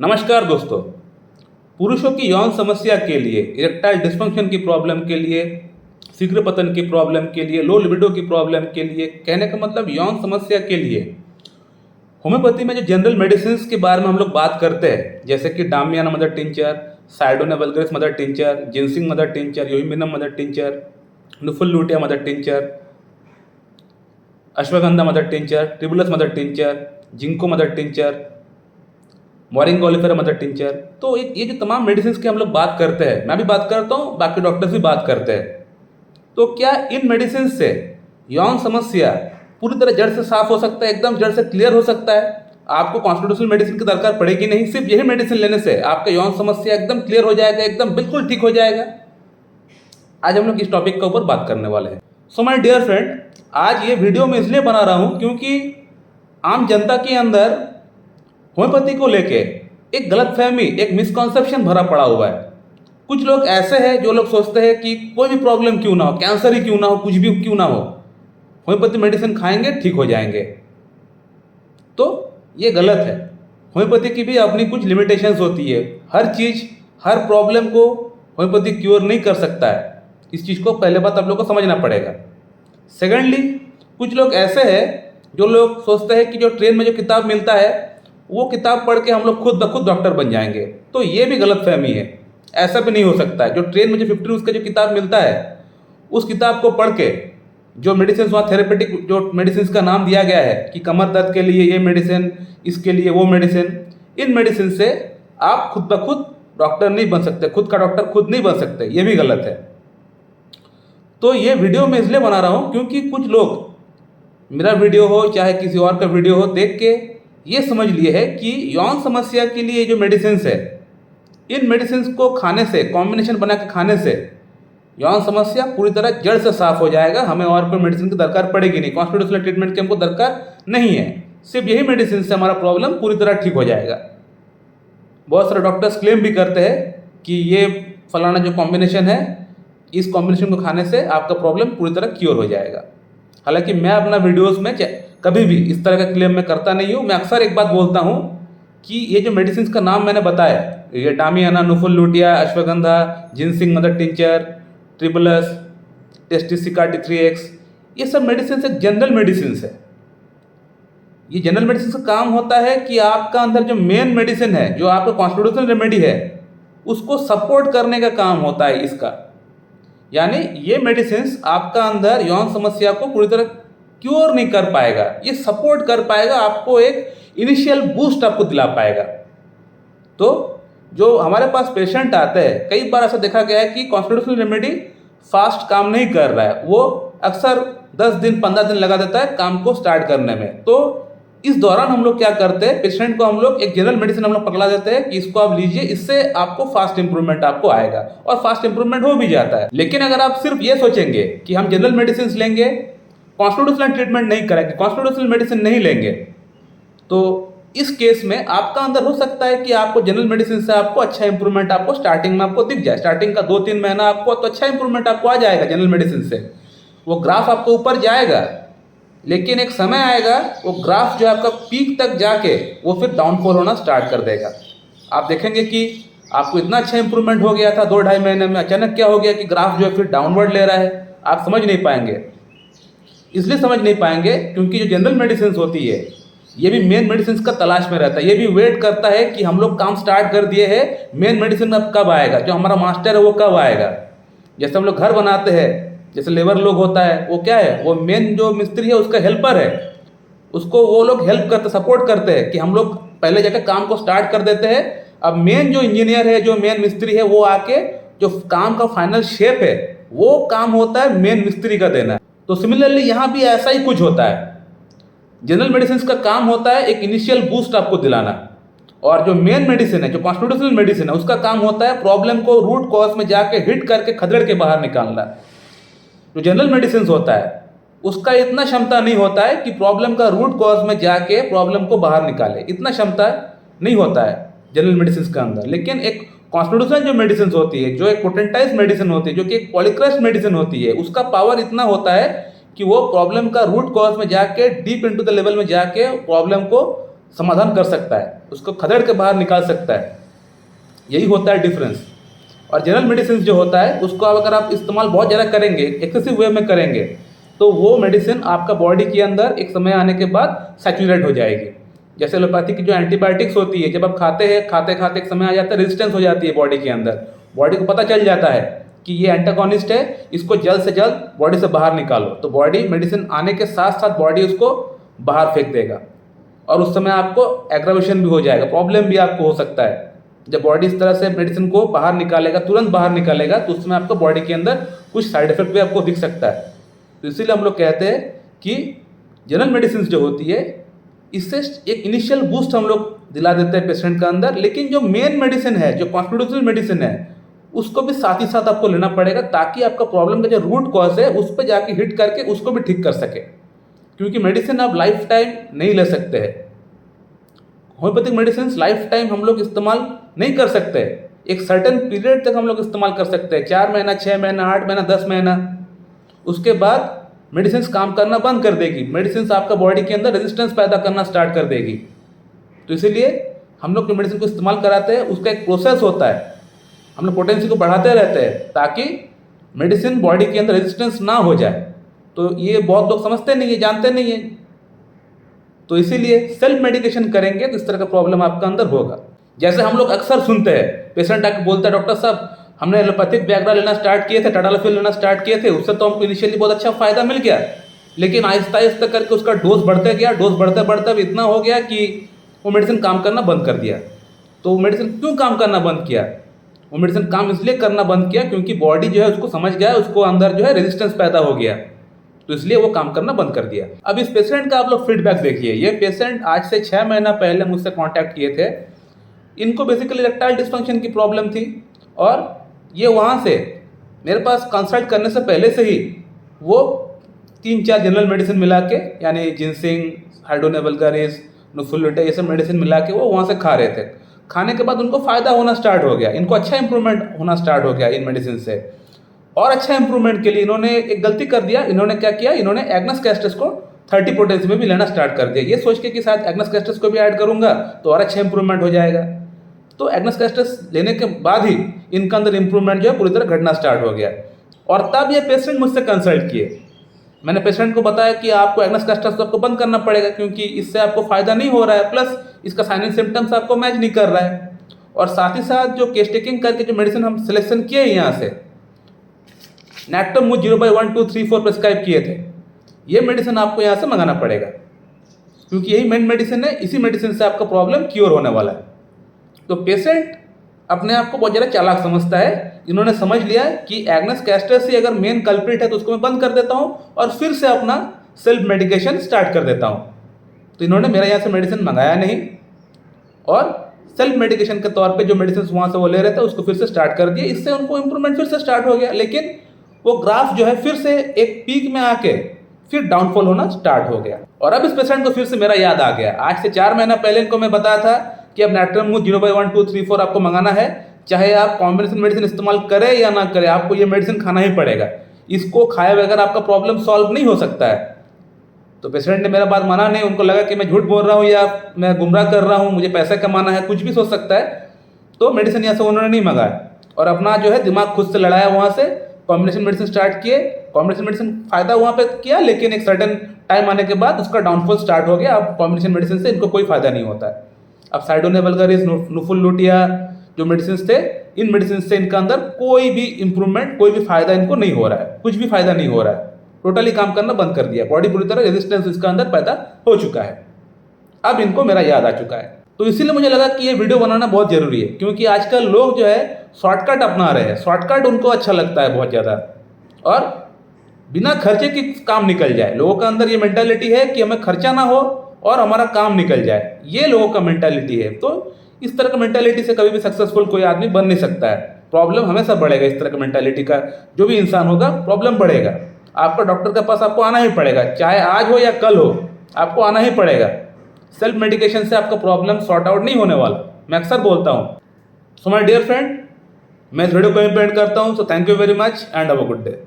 नमस्कार दोस्तों। पुरुषों की यौन समस्या के लिए, इरेक्टाइल डिस्फंक्शन की प्रॉब्लम के लिए, शीघ्र पतन की प्रॉब्लम के लिए, लो लिबिडो की प्रॉब्लम के लिए, कहने का मतलब यौन समस्या के लिए होम्योपैथी में जो जनरल मेडिसिन के बारे में हम लोग बात करते हैं, जैसे कि Damiana mother tincture, Cydonia vulgaris mother tincture, ginseng mother tincture, यूमिनम mother tincture, nuphar lutea mother tincture, ashwagandha mother tincture, tribulus mother tincture, ginkgo mother tincture, moringa oleifera mother tincture. तो ये जो तमाम मेडिसिन की हम लोग बात करते हैं, मैं भी बात करता हूँ, बाकी डॉक्टर्स भी बात करते हैं। तो क्या इन मेडिसिन से यौन समस्या पूरी तरह जड़ से साफ हो सकता है, एकदम जड़ से क्लियर हो सकता है? आपको कॉन्स्टिट्यूशनल मेडिसिन की दरकार पड़ेगी नहीं, सिर्फ यही मेडिसिन लेने से आपका यौन समस्या एकदम क्लियर हो जाएगा, एकदम बिल्कुल ठीक हो जाएगा। आज हम लोग इस टॉपिक के ऊपर बात करने वाले हैं। सो माय डियर फ्रेंड, आज ये वीडियो मैं इसलिए बना रहा हूँ क्योंकि आम जनता के अंदर होम्योपैथी को लेके एक गलतफहमी, एक मिसकॉन्सेप्शन भरा पड़ा हुआ है। कुछ लोग ऐसे हैं जो लोग सोचते हैं कि कोई भी प्रॉब्लम क्यों ना हो, कैंसर ही क्यों ना हो, कुछ भी क्यों ना हो, होम्योपैथी मेडिसिन खाएंगे ठीक हो जाएंगे। तो ये गलत है। होम्योपैथी की भी अपनी कुछ लिमिटेशंस होती है। हर चीज़, हर प्रॉब्लम को होम्योपैथी क्योर नहीं कर सकता है। इस चीज़ को पहले बात आप लोग को समझना पड़ेगा। सेकेंडली, कुछ लोग ऐसे हैं जो लोग सोचते हैं कि जो ट्रेन में जो किताब मिलता है वो किताब पढ़ के हम लोग खुद ब खुद डॉक्टर बन जाएंगे। तो ये भी गलतफहमी है। ऐसा भी नहीं हो सकता है। जो ट्रेन में जो 50 रूल्स का जो किताब मिलता है उस किताब को पढ़ के जो मेडिसिन, वहाँ थेरेपेटिक जो मेडिसिन का नाम दिया गया है कि कमर दर्द के लिए ये मेडिसिन, इसके लिए वो मेडिसिन, इन मेडिसिन से आप खुद ब खुद डॉक्टर नहीं बन सकते, खुद का डॉक्टर खुद नहीं बन सकते। ये भी गलत है। तो ये वीडियो मैं इसलिए बना रहा हूँ क्योंकि कुछ लोग मेरा वीडियो हो चाहे किसी और का वीडियो हो देख के ये समझ लिए है कि यौन समस्या के लिए जो मेडिसिन है, इन मेडिसिन को खाने से, कॉम्बिनेशन बना के खाने से यौन समस्या पूरी तरह जड़ से साफ हो जाएगा। हमें और कोई मेडिसिन की दरकार पड़ेगी नहीं, कॉन्स्टिट्यूशनल ट्रीटमेंट की हमको दरकार नहीं है। सिर्फ यही मेडिसिन से हमारा प्रॉब्लम पूरी तरह ठीक हो जाएगा। बहुत सारे डॉक्टर्स क्लेम भी करते हैं कि ये फलाना जो कॉम्बिनेशन है, इस कॉम्बिनेशन को खाने से आपका प्रॉब्लम पूरी तरह क्योर हो जाएगा। हालांकि मैं अपना वीडियोस में कभी भी इस तरह का क्लेम मैं करता नहीं हूँ। मैं अक्सर एक बात बोलता हूँ कि ये जो मेडिसिन का नाम मैंने बताया, ये Damiana, nuphar lutea, ashwagandha, ginseng mother tincture, tribulus, टेस्टिसिका T3X, ये सब मेडिसिन एक जनरल मेडिसिन है। ये जनरल मेडिसिन का काम होता है कि आपका अंदर जो मेन मेडिसिन है, जो आपका कॉन्स्टिट्यूशनल रेमेडी है, उसको सपोर्ट करने का काम होता है इसका। यानी ये मेडिसिन आपका अंदर यौन समस्या को पूरी तरह क्योर नहीं कर पाएगा, ये सपोर्ट कर पाएगा, आपको एक इनिशियल बूस्ट आपको दिला पाएगा। तो जो हमारे पास पेशेंट आते हैं, कई बार ऐसा देखा गया है कि कॉन्स्टिट्यूशनल रेमेडी फास्ट काम नहीं कर रहा है, वो अक्सर 10 दिन 15 दिन लगा देता है काम को स्टार्ट करने में। तो इस दौरान हम लोग क्या करते हैं, पेशेंट को हम लोग एक जनरल मेडिसिन हम लोग पकड़ा देते हैं कि इसको आप लीजिए, इससे आपको फास्ट इंप्रूवमेंट आपको आएगा, और फास्ट इंप्रूवमेंट हो भी जाता है। लेकिन अगर आप सिर्फ ये सोचेंगे कि हम जनरल मेडिसिन लेंगे, कॉन्स्टिट्यूशनल ट्रीटमेंट नहीं करेंगे, कॉन्स्टिट्यूशनल मेडिसिन नहीं लेंगे, तो इस केस में आपका अंदर हो सकता है कि आपको जनरल मेडिसिन से आपको अच्छा इंप्रूवमेंट आपको स्टार्टिंग में आपको दिख जाए। स्टार्टिंग का 2-3 महीना आपको तो अच्छा इंप्रूवमेंट आपको आ जाएगा जनरल मेडिसिन से, वो ग्राफ आपको ऊपर जाएगा। लेकिन एक समय आएगा वो ग्राफ जो आपका पीक तक जाके वो फिर डाउनफॉल होना स्टार्ट कर देगा। आप देखेंगे कि आपको इतना अच्छा इंप्रूवमेंट हो गया था 2-2.5 महीने में, अचानक क्या हो गया कि ग्राफ जो है फिर डाउनवर्ड ले रहा है। आप समझ नहीं पाएंगे। इसलिए समझ नहीं पाएंगे क्योंकि जो जनरल मेडिसिन होती है, ये भी मेन मेडिसिन का तलाश में रहता है। ये भी वेट करता है कि हम लोग काम स्टार्ट कर दिए हैं, मेन मेडिसिन अब कब आएगा, जो हमारा मास्टर है वो कब आएगा। जैसे हम लोग घर बनाते हैं, जैसे लेबर लोग होता है, वो क्या है, वो मेन जो मिस्त्री है उसका हेल्पर है, उसको वो लोग हेल्प करते, सपोर्ट करते हैं कि हम लोग पहले जाकर काम को स्टार्ट कर देते हैं। अब मेन जो इंजीनियर है, जो मेन मिस्त्री है, वो आके जो काम का फाइनल शेप है वो काम होता है मेन मिस्त्री का देना। तो सिमिलरली यहाँ भी ऐसा ही कुछ होता है। जनरल मेडिसिन का काम होता है एक इनिशियल बूस्ट आपको दिलाना, और जो मेन मेडिसिन है, जो कॉन्स्टिट्यूशनल मेडिसिन है, उसका काम होता है प्रॉब्लम को रूट कॉज में जाके हिट करके खदेड़ के बाहर निकालना। जो जनरल मेडिसिन होता है उसका इतना क्षमता नहीं होता है कि प्रॉब्लम का रूट कॉज में जाके प्रॉब्लम को बाहर निकाले, इतना क्षमता नहीं होता है जनरल मेडिसिन के अंदर। लेकिन एक कॉन्स्टिट्यूशनल जो मेडिसिन होती है, जो एक पोटेंटाइज मेडिसिन होती है, जो कि एक पॉलीक्रस्ट मेडिसिन होती है, उसका पावर इतना होता है कि वो प्रॉब्लम का रूट कॉज में जाके डीप इनटू द लेवल में जाके प्रॉब्लम को समाधान कर सकता है, उसको खदेड़ के बाहर निकाल सकता है। यही होता है डिफरेंस। और जनरल मेडिसिन जो होता है उसको अगर आप इस्तेमाल बहुत ज़्यादा करेंगे, एक्सेसिव वे में करेंगे, तो वो मेडिसिन आपका बॉडी के अंदर एक समय आने के बाद सैचुरेट हो जाएगी। जैसे एलोपैथी की जो एंटीबायोटिक्स होती है, जब आप खाते हैं, खाते खाते एक समय आ जाता है, रेजिस्टेंस हो जाती है बॉडी के अंदर। बॉडी को पता चल जाता है कि ये एंटागोनिस्ट है, इसको जल्द से जल्द बॉडी से बाहर निकालो। तो बॉडी मेडिसिन आने के साथ साथ बॉडी उसको बाहर फेंक देगा और उस समय आपको एग्रावेशन भी हो जाएगा, प्रॉब्लम भी आपको हो सकता है। जब बॉडी इस तरह से मेडिसिन को बाहर निकालेगा, तुरंत बाहर निकालेगा, तो उसमें आपको बॉडी के अंदर कुछ साइड इफेक्ट भी आपको दिख सकता है। तो इसीलिए हम लोग कहते हैं कि जनरल मेडिसिन जो होती है, इससे एक इनिशियल बूस्ट हम लोग दिला देते हैं पेशेंट का अंदर, लेकिन जो मेन मेडिसिन है, जो कॉन्स्टिट्यूशनल मेडिसिन है, उसको भी साथ ही साथ आपको लेना पड़ेगा, ताकि आपका प्रॉब्लम का जो रूट कॉज है उस पर जाके हिट करके उसको भी ठीक कर सके। क्योंकि मेडिसिन आप लाइफ टाइम नहीं ले सकते हैं। होम्योपैथिक मेडिसिन लाइफ टाइम हम लोग इस्तेमाल नहीं कर सकते। एक सर्टेन पीरियड तक हम लोग इस्तेमाल कर सकते हैं, 4 महीना, 6 महीना, 8 महीना, 10 महीना। उसके बाद मेडिसिन काम करना बंद कर देगी। मेडिसिन आपका बॉडी के अंदर रेजिस्टेंस पैदा करना स्टार्ट कर देगी। तो इसीलिए हम लोग जो मेडिसिन को इस्तेमाल कराते हैं उसका एक प्रोसेस होता है। हम लोग पोटेंसी को बढ़ाते रहते हैं ताकि मेडिसिन बॉडी के अंदर रेजिस्टेंस ना हो जाए। तो ये बहुत लोग समझते नहीं है, जानते नहीं है। तो इसीलिए सेल्फ मेडिकेशन करेंगे तो इस तरह का प्रॉब्लम आपका अंदर होगा। जैसे हम लोग अक्सर सुनते हैं, पेशेंट आके बोलता है, डॉक्टर साहब हमने एलोपैथिक वियाग्रा लेना स्टार्ट किए थे, टाडालाफिल लेना स्टार्ट किए थे, उससे तो हमको इनिशियली बहुत अच्छा फायदा मिल गया, लेकिन आहिस्ता आहिस्ता करके उसका डोज बढ़ते गया, डोज बढ़ते बढ़ते अब इतना हो गया कि वो मेडिसिन काम करना बंद कर दिया। तो वो मेडिसिन क्यों काम करना बंद किया? वो मेडिसिन काम इसलिए करना बंद किया क्योंकि बॉडी जो है उसको समझ गया, उसको अंदर जो है रेजिस्टेंस पैदा हो गया, तो इसलिए वो काम करना बंद कर दिया। अब इस पेशेंट का आप लोग फीडबैक देखिए। ये पेशेंट आज से 6 महीना पहले मुझसे कांटेक्ट किए थे। इनको बेसिकली इरेक्टाइल डिस्फंक्शन की प्रॉब्लम थी और ये वहाँ से मेरे पास कंसल्ट करने से पहले से ही वो 3-4 जनरल मेडिसिन मिला के, यानी जिनसिंग, हाइड्रोनिया वल्गारिस, नुफुलुटेक, ये सब मेडिसिन मिला के वो वहाँ से खा रहे थे। खाने के बाद उनको फ़ायदा होना स्टार्ट हो गया, इनको अच्छा इंप्रूवमेंट होना स्टार्ट हो गया इन मेडिसिन से। और अच्छा इंप्रूवमेंट के लिए इन्होंने एक गलती कर दिया। इन्होंने क्या किया, इन्होंने एग्नस कैस्टस को 30 पोटेंसी में भी लेना स्टार्ट कर दिया, ये सोच के कि शायद एग्नस कैस्टस को भी ऐड करूंगा तो और अच्छा इंप्रूवमेंट हो जाएगा। तो एग्नस कैस्टस लेने के बाद ही इनका अंदर इंप्रूवमेंट जो है पूरी तरह घटना स्टार्ट हो गया। और तब ये पेशेंट मुझसे कंसल्ट किए। मैंने पेशेंट को बताया कि आपको एग्नस कैस्टस आपको बंद करना पड़ेगा क्योंकि इससे आपको फ़ायदा नहीं हो रहा है, प्लस इसका साइनिक सिम्टम्स आपको मैच नहीं कर रहा है। और साथ ही साथ जो केस टेकिंग करके जो मेडिसिन हम सिलेक्शन किए यहाँ से, नैक्टोमूव 0/1-2-3-4 प्रेस्क्राइब किए थे, ये मेडिसिन आपको यहाँ से मंगाना पड़ेगा क्योंकि यही मेन मेडिसिन है। इसी मेडिसिन से आपका प्रॉब्लम क्योर होने वाला है। तो पेशेंट अपने आप को बहुत ज़्यादा चालाक समझता है। इन्होंने समझ लिया कि एग्नस कैस्टस ही अगर मेन कल्प्रिट है तो उसको मैं बंद कर देता हूँ और फिर से अपना सेल्फ मेडिकेशन स्टार्ट कर देता हूँ। तो इन्होंने मेरे यहाँ से मेडिसिन मंगाया नहीं और सेल्फ मेडिकेशन के तौर पे जो मेडिसिन वहाँ से वो ले रहे थे उसको फिर से स्टार्ट कर दिए। इससे उनको इंप्रूवमेंट फिर से स्टार्ट हो गया, लेकिन वो ग्राफ जो है फिर से एक पीक में आके फिर डाउनफॉल होना स्टार्ट हो गया। और अब इस पेशेंट को फिर से मेरा याद आ गया। आज से 4 महीना पहले इनको मैं बताया था कि अब नैक्टोमूव 0/1-2-3-4 आपको मंगाना है, चाहे आप कॉम्बिनेशन मेडिसिन इस्तेमाल करें या ना करें, आपको ये मेडिसिन खाना ही पड़ेगा। इसको खाए बगैर आपका प्रॉब्लम सॉल्व नहीं हो सकता है। तो पेशेंट ने मेरा बात माना नहीं, उनको लगा कि मैं झूठ बोल रहा हूँ या मैं गुमराह कर रहा हूँ, मुझे पैसे कमाना है, कुछ भी सोच सकता है। तो मेडिसिन यहाँ से उन्होंने नहीं मंगाया और अपना जो है दिमाग खुद से लड़ाया। वहाँ से कॉम्बिनेशन मेडिसिन स्टार्ट किए। कॉम्बिनेशन मेडिसिन फ़ायदा वहाँ पे किया, लेकिन एक सर्टेन टाइम आने के बाद उसका डाउनफॉल स्टार्ट हो गया। अब कॉम्बिनेशन मेडिसिन से इनको कोई फ़ायदा नहीं होता है। अब हाइड्रोनिया वल्गारिस, नुफुलुटिया जो मेडिसिन थे, इन मेडिसिन से इनका अंदर कोई भी इंप्रूवमेंट, कोई भी फायदा इनको नहीं हो रहा है, कुछ भी फायदा नहीं हो रहा है। टोटली काम करना बंद कर दिया। बॉडी पूरी तरह रेजिस्टेंस इसका अंदर पैदा हो चुका है। अब इनको मेरा याद आ चुका है। तो इसीलिए मुझे लगा कि ये वीडियो बनाना बहुत ज़रूरी है, क्योंकि आजकल लोग जो है शॉर्टकट अपना रहे हैं। शॉर्टकट उनको अच्छा लगता है बहुत ज़्यादा, और बिना खर्चे की काम निकल जाए। लोगों का अंदर ये मेंटालिटी है कि हमें खर्चा ना हो और हमारा काम निकल जाए, ये लोगों का मेंटालिटी है। तो इस तरह का मेंटालिटी से कभी भी सक्सेसफुल कोई आदमी बन नहीं सकता है। प्रॉब्लम हमेशा बढ़ेगा। इस तरह का मेंटालिटी का जो भी इंसान होगा, प्रॉब्लम बढ़ेगा। आपका डॉक्टर के पास आपको आना ही पड़ेगा, चाहे आज हो या कल हो, आपको आना ही पड़ेगा। सेल्फ मेडिकेशन से आपका प्रॉब्लम सॉर्ट आउट नहीं होने वाला, मैं अक्सर बोलता हूँ। सो माय डियर फ्रेंड, मैं इस वीडियो को एंड करता हूँ। So thank you very much and have a good day.